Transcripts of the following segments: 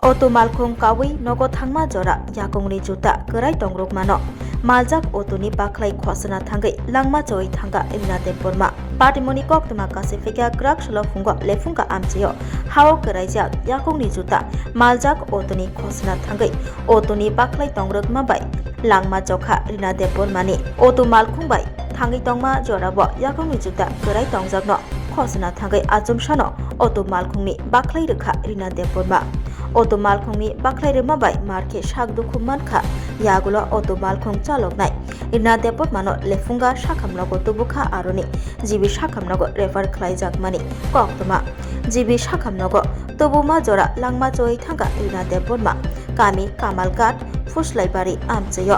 Auto malkhung kawi nogo thangma jora yakongni juta kerai tongrok mano maljak otoni baklai khosana thangai langma choi thanga imna deporma patimoni kok tuma kasifika krak shlo fungo lefunga amchio hao kerai jak yakongni juta maljak otoni khosana thangai otoni baklai tongrok ma bai langma chokha rina depormani auto malkhung bai thangai tongma jora bo yakongni juta kerai tongjakno khosana thangai ajumshano auto malkhungni baklai rekha rina deporma auto malkhungni baklai rema bai marke shakdu khummankha yagulo auto malkhung chaloknai irna depot mano lefunga shakhamnago tubukha aroni jibi shakhamnago refer khlaijak koktoma jibi shakhamnago tubuma jora langma choi thanga irna depot ma kami kamalgat phuslaibari amcheyo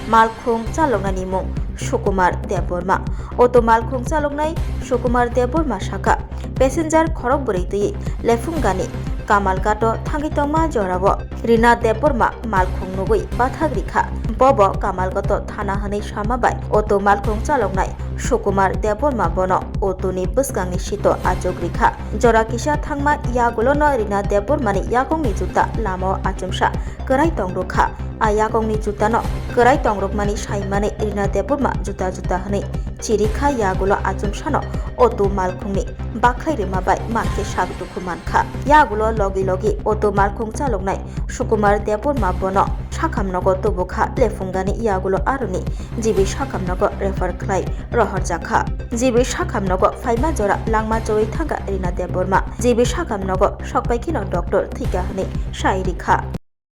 malkhung chaloknani mung Sukumar Deborma auto malkhung chaloknai Sukumar Deborma shaka passenger khorok bureitui lefungani Kamalgato thangitongma jorabo Rina Deborma malkhung nugui bathagrikha bobo Kamalgato thana hanai samabai auto malkhung chaloknai Sukumar Deborma bono auto ni busgangni sito ajogrikha jora kisa thangma yagulo no Rina Debormani yakongni juta lamo achumsa kerai tongrokha ayakongni juta no kerai tongrokmani saimani Rina Deborma juta hanai chirikha yagulo achumsano auto malkhungni baklai rema bai marke shagduku mankha yagulo logi auto malkhung chaloknai Sukumar Deborma bono sakhamnago tubukha lefungani yagulo aroni jibi sakhamnago refer khlai rohorjakha jibi sakhamnago faima jora langma choi thanga Rina Deborma jibi sakhamnago sokpaikino doctor thika hani sairikha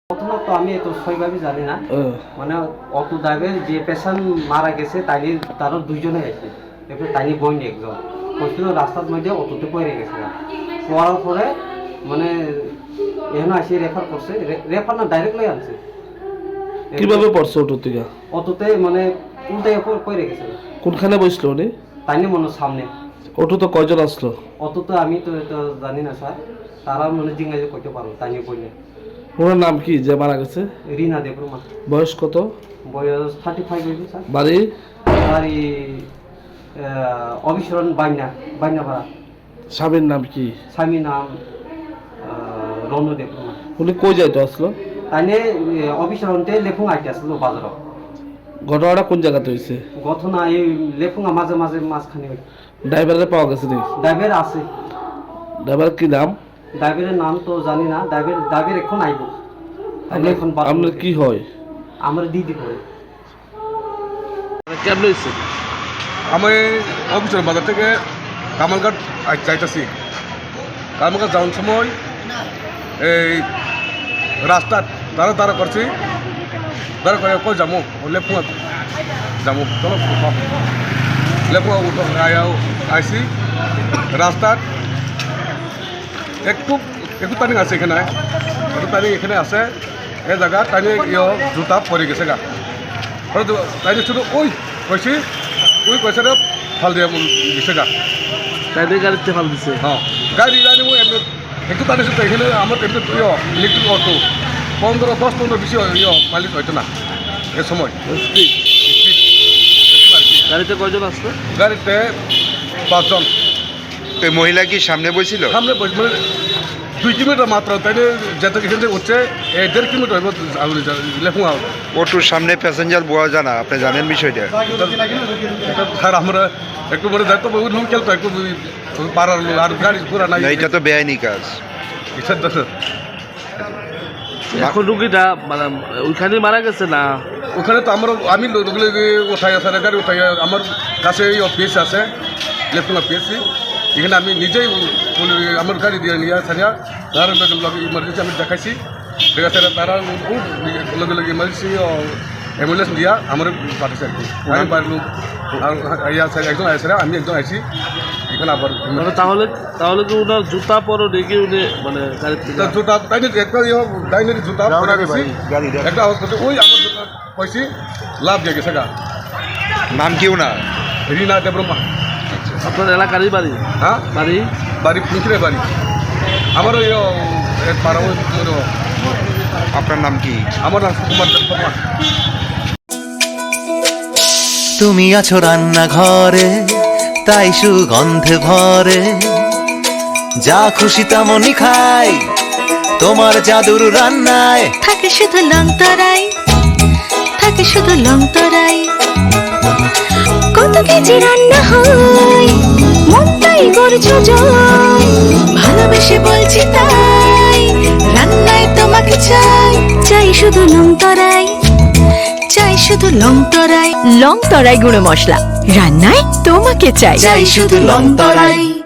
প্রথমত তো আমি তো সইভাবে জানি না মানে auto driver যে patient মারা গেছে তারও দুইজনে আছে এরপর তাইনি বইনি একজন কইছিল রাস্তার মধ্যে অটোতে পড়ে গেছে পড়ার পরে মানে এখানে আসি রেফার করছে রেফার না ডাইরেক্ট লই আনছে কিভাবে পড়ছে অটো থেকে অটোতে মানে উল্টায় পড়ে গেছে কোনখানে বসলো উনি তাইনি মনে সামনে অটো তো কয়জন আসলো অটো তো আমি তো জানি না স্যার তারা মনে জিজ্ঞাসা করতে পারবো তাইনি বইলে ওনার নাম কি যে মারা গেছে রিনা দেবরমা বয়স কত বয়স 35 হইছে স্যার বাড়ি বাড়ি অবিশরণ বাইনাপাড়া স্বামীর নাম কি স্বামীর নাম রণু দেবরমা উনি কই যাইতো আসলো তাইনে অবিশরণতে লেফুং আইতে আসলো বাজার ঘটনাটা কোন জায়গাতে হয়েছে ঘটনা এই লেফুঙা মাঝে মাঝখানে ড্রাইভারে পাওয়া গেছে নাকি ড্রাইভার আছে ড্রাইভার কি নাম ড্রাইভারের নাম তো জানি না ড্রাইভার এখন আইব এখন আপনার কি হয় আমার দিদি করে কেমন হয়েছে আমি অফিসের বাজার থেকে কামালঘাট যাইতেছি কামালঘাট যাওয়ার সময় এই রাস্তা দাঁড়া করছি দাঁড়া করে কই যাবো লেফুঙা যাবো চলো লেফুঙা উঠো আইসি রাস্তার একটু টার্নিং আছে এখানে একটু টার্নিং এখানে আছে এই জায়গা টার্নিং জুতা পরে গেছে গা টার্নিং শুধু ওই কইছি ওই কইছে ফাল দিয়ে গেছে গা তাইলে গাড়িতে ফাল দিছে হ্যাঁ গাড়ি একটু টার্নিং শুধু এখানে আমার এমনি ইলেকট্রিক অটো 10-15 বেশি মালিক হয়তো না এ সময় গাড়িতে কয়জন আসলো গাড়িতে 5 জন এই মহিলা কি সামনে বসছিল সামনে মানে 2 কিলোমিটার মাত্র তাইলে যেতে এখানে উঠছে 1.5 কিলোমিটার হইব লেফুঙা অটোর সামনে প্যাসেঞ্জার বোয়া জানা আপনি জানেন বিষয়টা স্যার আমরা একটু বলে যাই তো লোক খেলতো একটু পাড়ার লোক আর গাড়ি পুরা নাই এটা তো বেআইনি কাজ এখন রুগীটা মানে ওইখানে মারা গেছে না ওখানে তো আমি লোকগুলো উঠাই আছে গাড়ি উঠাই আমার কাছে এই অফিস আছে লেফুঙা পেয়েছি এখানে আমি নিজেই আমার গাড়ি দিয়ে নিয়ে সারিয়া তার ইমার্জেন্সি আমি দেখাইছি দেখাচ্ছে তারা লগে ইমার্জেন্সি অ্যাম্বুলেন্স দিয়া আমার পাঠিয়েছে আর কি আমি বাড়ির লোক একজন আসে আমি একজন আইসি এখানে আবার তাহলে কি ওনার জুতা পরো দেখি উনি মানে জুতা ডাইনের জুতা একটা ওই আমার জুতা কইছি লাভ দিয়ে গেছে গা নাম কি ওনার রিনা দেবরমা আপনার এলাকারই বাড়ি হ্যাঁ বাড়ি পুঁকিরে বাড়ি আমার ওই পাড়া আপনার নাম কি আমার নাম সুকুমার দেববর্মা তুমি আছো রান্নাঘরে তাই সুগন্ধে ভরে যা খুশি তেমনই খাই তোমার জাদুর রান্নায় থাকে শুধু লং তরাই, থাকে শুধু লং তরাই। কত কেজি রান্না হয়, মনটাই করছো জয়। ভালোবেসে বলছি তাই, রান্নায় তোমাকে চাই, চাই শুধু লং তরাই, চাই শুধু লং তরাই। লং তরাই গুঁড়ো মশলা, রান্নায় তোমাকে চাই, চাই শুধু লং তরাই।